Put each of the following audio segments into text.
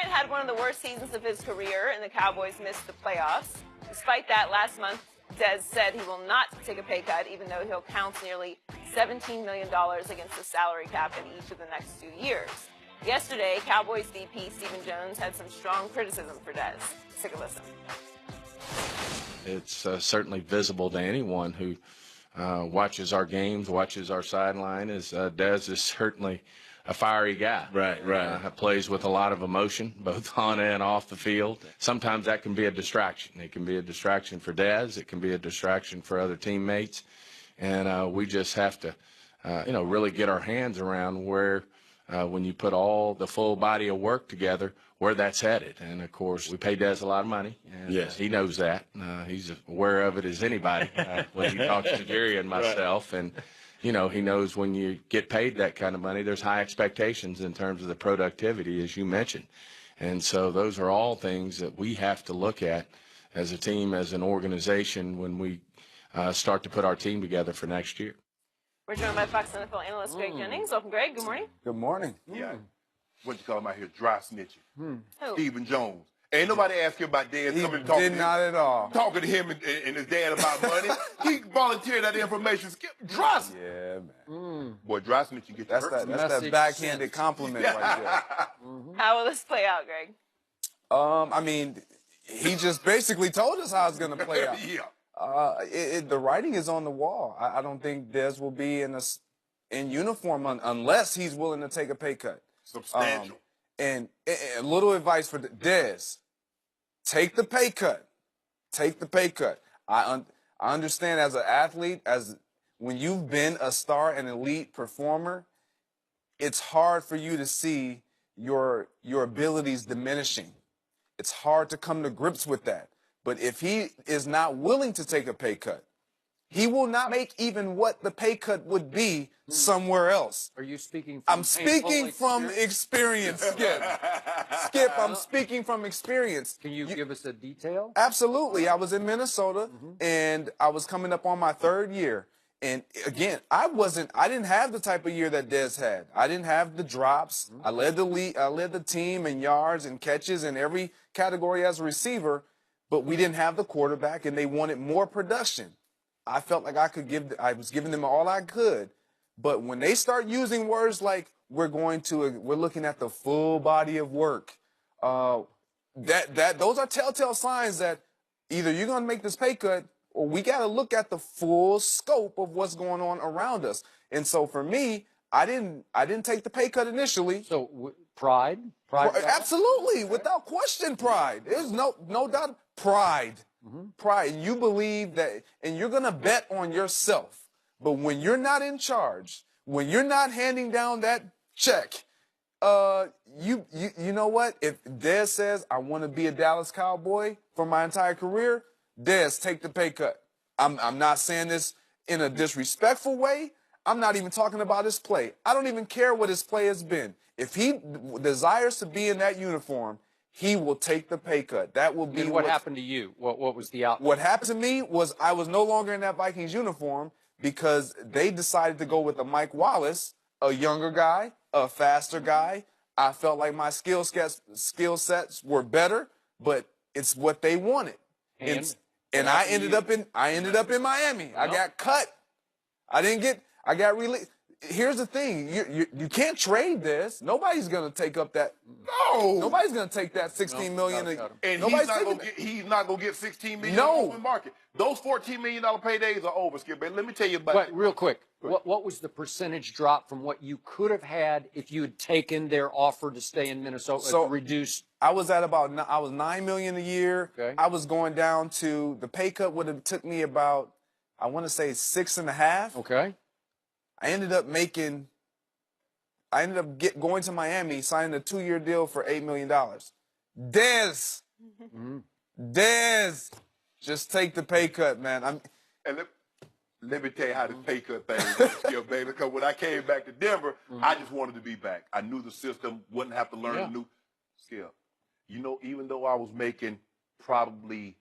Bryant had one of the worst seasons of his career, and the Cowboys missed the playoffs. Despite that, last month, Dez said he will not take a pay cut, even though he'll count nearly $17 million against the salary cap in each of the next 2 years. Yesterday, Cowboys VP Stephen Jones had some strong criticism for Dez. Let's take a listen. It's certainly visible to anyone who watches our games, watches our sideline, is Dez is certainly a fiery guy. Right. Plays with a lot of emotion, both on and off the field. Sometimes that can be a distraction. It can be a distraction for Dez. It can be a distraction for other teammates. And we just have to, really get our hands around where, when you put all the full body of work together, where that's headed. And, of course, we pay Dez a lot of money. And yes. He knows that. He's aware of it as anybody when he talks to Jerry and myself. Right. And, he knows when you get paid that kind of money, there's high expectations in terms of the productivity, as you mentioned. And so those are all things that we have to look at as a team, as an organization, when we start to put our team together for next year. We're joined by Fox NFL analyst Greg Jennings. Welcome, Greg. Good morning. Good morning. Yeah. What you call him out here? Dry snitching. Who? Stephen Jones. Ain't nobody ask him about Dez He coming and talking did to not him, at all. talking to him and his dad about money. He volunteered that information. Dry snitching. Yeah, man. Boy, dry snitching get you That's hurt. that backhanded compliment right there. How will this play out, Greg? I mean, he just basically told us how it's going to play out. Yeah. The writing is on the wall. I don't think Dez will be in uniform unless he's willing to take a pay cut. Substantial. And a little advice for Dez: take the pay cut. Take the pay cut. I understand as an athlete, as when you've been a star and elite performer, it's hard for you to see your abilities diminishing. It's hard to come to grips with that. But if he is not willing to take a pay cut, he will not make even what the pay cut would be somewhere else. Are you speaking from I'm speaking from experience, Skip. Skip, I'm speaking from experience. Can you give us a detail? Absolutely. I was in Minnesota, and I was coming up on my 3rd year. And again, I didn't have the type of year that Dez had. I didn't have the drops. I led the team in yards and catches in every category as a receiver, but we didn't have the quarterback, and they wanted more production. I felt like I was giving them all I could. But when they start using words like we're looking at the full body of work, those are telltale signs that either you're going to make this pay cut or we got to look at the full scope of what's going on around us. And so for me, I didn't take the pay cut initially. So pride? Absolutely, without question, pride. There's no doubt. Pride. Pride. And you believe that, and you're going to bet on yourself. But when you're not in charge, when you're not handing down that check, you know what? If Dez says, I want to be a Dallas Cowboy for my entire career, Dez, take the pay cut. I'm not saying this in a disrespectful way. I'm not even talking about his play. I don't even care what his play has been. If he desires to be in that uniform, he will take the pay cut. That will be. And what happened to you? What was the outcome? What happened to me was I was no longer in that Vikings uniform because they decided to go with a Mike Wallace, a younger guy, a faster guy. I felt like my skill sets were better, but it's what they wanted. And I ended up in Miami. I got cut. I got released. Here's the thing. You can't trade this. Nobody's going to take up that. No. Nobody's going to take that $16 million. And he's not going to get $16 million No. in the open market. Those $14 million paydays are over, Skip. But let me tell you about But real quick, what was the percentage drop from what you could have had if you had taken their offer to stay in Minnesota, So reduced? I was $9 million a year. Okay. I was going down to, the pay cut would have took me about, I want to say 6.5. Okay. I ended up going to Miami, signing a 2-year deal for $8 million. Dez, just take the pay cut, man. And let me tell you how this pay cut thing is, Skip, baby. Because when I came back to Denver, I just wanted to be back. I knew the system, wouldn't have to learn a new skill. Even though I was making probably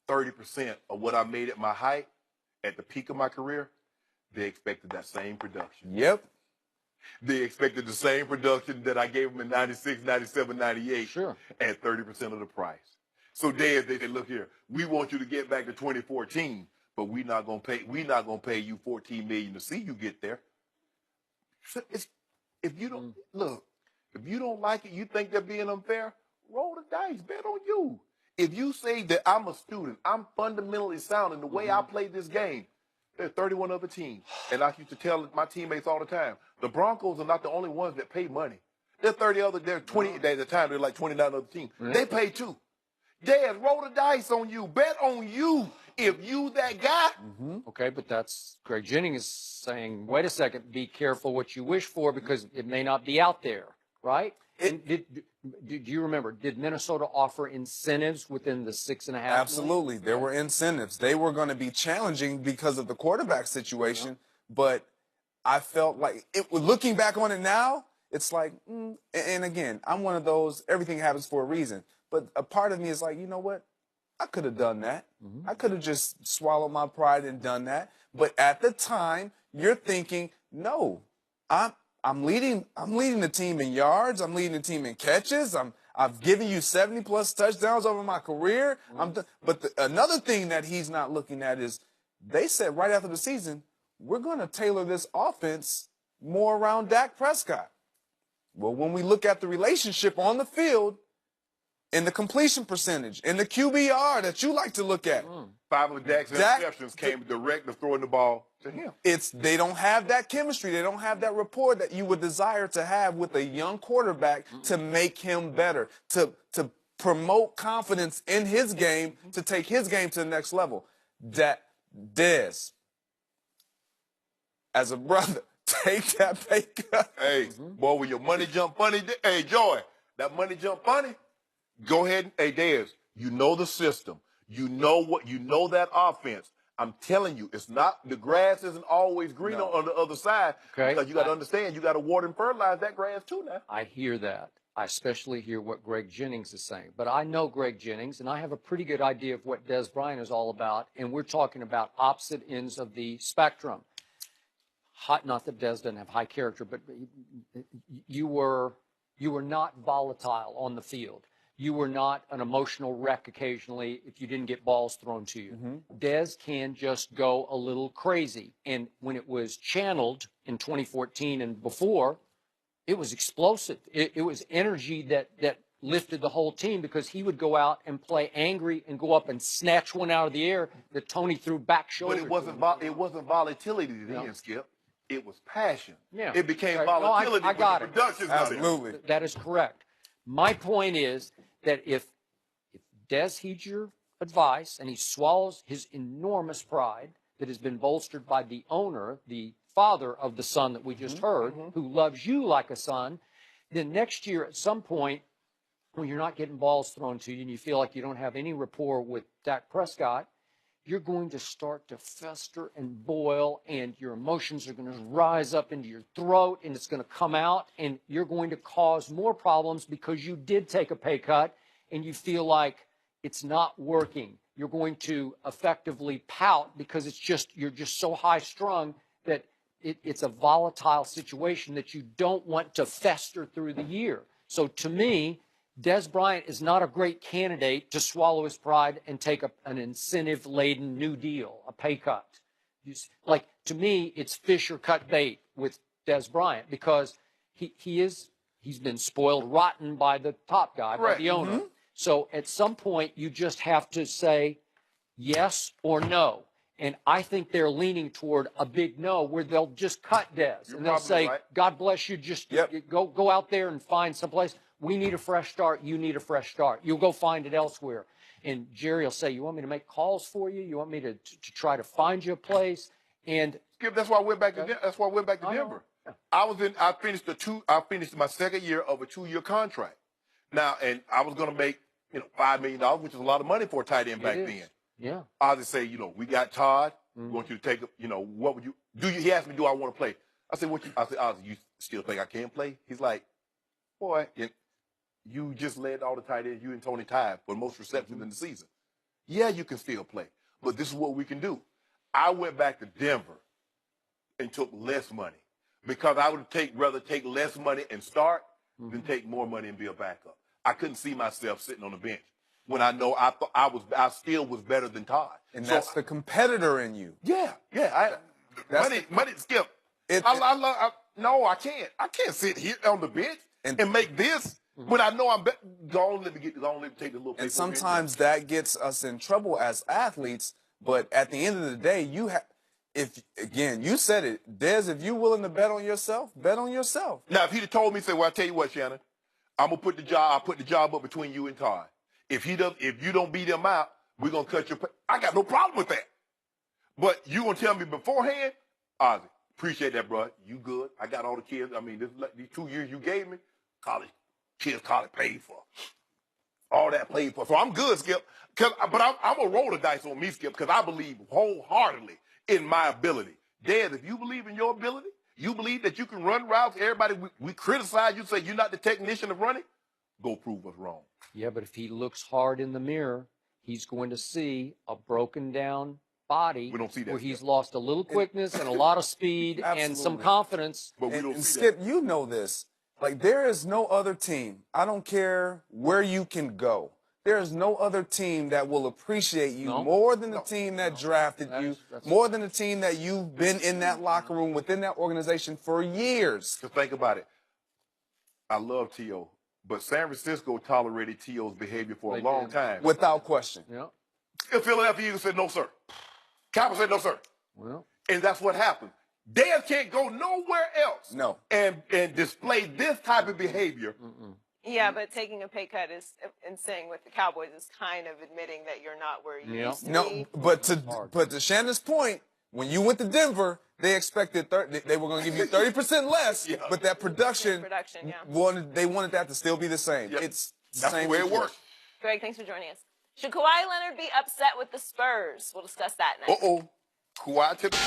30% of what I made at my height, at the peak of my career, they expected that same production. Yep. They expected the same production that I gave them in 96, 97, 98 Sure. at 30% of the price. So they said, look here, we want you to get back to 2014, but we're not gonna pay you $14 million to see you get there. So if you don't look, if you don't like it, you think they're being unfair, roll the dice, bet on you. If you say that I'm a student, I'm fundamentally sound in the way I play this game, there are 31 other teams. And I used to tell my teammates all the time, the Broncos are not the only ones that pay money. There are 30 other, there are 20, at the time, there are like 29 other teams. They pay too. Dez, roll the dice on you. Bet on you if you that guy. Okay, but that's Greg Jennings is saying, wait a second, be careful what you wish for because it may not be out there, right? And do you remember, did Minnesota offer incentives within the $6.5 million? Absolutely. There were incentives. They were going to be challenging because of the quarterback situation, but I felt like, looking back on it now, it's like, and again, I'm one of those, everything happens for a reason. But a part of me is like, you know what? I could have done that. I could have just swallowed my pride and done that. But at the time, you're thinking, no, I'm leading the team in yards. I'm leading the team in catches. I've given you 70+ touchdowns over my career. But another thing that he's not looking at is they said right after the season, we're going to tailor this offense more around Dak Prescott. Well, when we look at the relationship on the field, and the completion percentage, and the QBR that you like to look at. 5 of Dak's interceptions came direct to throwing the ball to him. They don't have that chemistry. They don't have that rapport that you would desire to have with a young quarterback to make him better, to promote confidence in his game, to take his game to the next level. Dez, as a brother, take that pay cut. Hey, boy, when your money jump funny, hey, Joy, that money jump funny, go ahead. Hey, Dez, you know the system. You know that offense. I'm telling you, it's not, the grass isn't always green on the other side. Okay. Because you got to understand, you got to water and fertilize that grass too now. I hear that. I especially hear what Greg Jennings is saying. But I know Greg Jennings, and I have a pretty good idea of what Dez Bryant is all about. And we're talking about opposite ends of the spectrum. Not that Dez doesn't have high character, but you were not volatile on the field. You were not an emotional wreck occasionally if you didn't get balls thrown to you. Dez can just go a little crazy. And when it was channeled in 2014 and before, it was explosive. It was energy that lifted the whole team because he would go out and play angry and go up and snatch one out of the air that Tony threw back shoulder. But it wasn't volatility then, Skip. It was passion. Yeah. It became Right. volatility. No, I got when it. the production's not there. Absolutely. That is correct. My point is that if Dez heeds your advice and he swallows his enormous pride that has been bolstered by the owner, the father of the son that we just heard, who loves you like a son, then next year at some point when you're not getting balls thrown to you and you feel like you don't have any rapport with Dak Prescott, you're going to start to fester and boil, and your emotions are going to rise up into your throat, and it's going to come out, and you're going to cause more problems because you did take a pay cut, and you feel like it's not working. You're going to effectively pout because you're just so high-strung that it's a volatile situation that you don't want to fester through the year. So to me, Dez Bryant is not a great candidate to swallow his pride and take an incentive-laden new deal, a pay cut. To me, it's fish or cut bait with Dez Bryant because he's been spoiled rotten by the top guy, by the owner. So at some point, you just have to say yes or no. And I think they're leaning toward a big no, where they'll just cut Dez. And they'll say, God bless you, just go out there and find someplace. We need a fresh start. You need a fresh start. You'll go find it elsewhere. And Jerry will say, you want me to make calls for you? You want me to try to find you a place? And Skip, that's why I went back to Denver. I finished my second year of a 2-year contract. Now, and I was going to make, $5 million, which is a lot of money for a tight end back then. Yeah. I just say, we got Todd. We want you to take, what would you do? He asked me, do I want to play? I said, you still think I can play? He's like, boy, you just led all the tight ends, you and Tony tied for most receptions in the season. Yeah, you can still play, but this is what we can do. I went back to Denver and took less money because I would rather take less money and start than take more money and be a backup. I couldn't see myself sitting on the bench when I know I still was better than Todd. And So, that's the competitor in you. yeah. Money, Skip. No, I can't. I can't sit here on the bench and make this when I know I'm better. Go on, let me take the little. And sometimes that gets us in trouble as athletes. But at the end of the day, you said it, Dez, if you're willing to bet on yourself, bet on yourself. Now, if he'd have told me, say, well, I tell you what, Shannon, I'll put the job up between you and Todd. If you don't beat him out, we're gonna cut your pay. I got no problem with that. But you gonna tell me beforehand, Ozzy, appreciate that, bro. You good? I got all the kids. I mean, these 2 years you gave me, college paid for. All that paid for. So I'm good, Skip. But I'm gonna roll the dice on me, Skip, because I believe wholeheartedly in my ability. Dez, if you believe in your ability, you believe that you can run routes. Everybody, we criticize you, say you're not the technician of running. Go prove us wrong. Yeah, but if he looks hard in the mirror, he's going to see a broken down body. We don't see that, where he's Skip. lost a little quickness and a lot of speed and some confidence. But we don't And see Skip, that. you know this. Like, there is no other team. I don't care where you can go. There is no other team that will appreciate you more than the team that drafted you, more than the team that you've been in that locker room, within that organization for years. So think about it. I love T.O., but San Francisco tolerated T.O.'s behavior for a long time. Without question. Yeah. And Philadelphia Eagles said, no, sir. Cowboys said, no, sir. Well, And that's what happened. Dez can't go nowhere else No. and display this type of behavior. Yeah, but taking a pay cut and saying with the Cowboys is kind of admitting that you're not where you used to be. No, but to Shannon's point, when you went to Denver, they expected they were going to give you 30% less, but that production they wanted that to still be the same. Yep. It's That's the way it works. Greg, thanks for joining us. Should Kawhi Leonard be upset with the Spurs? We'll discuss that next. Kawhi to the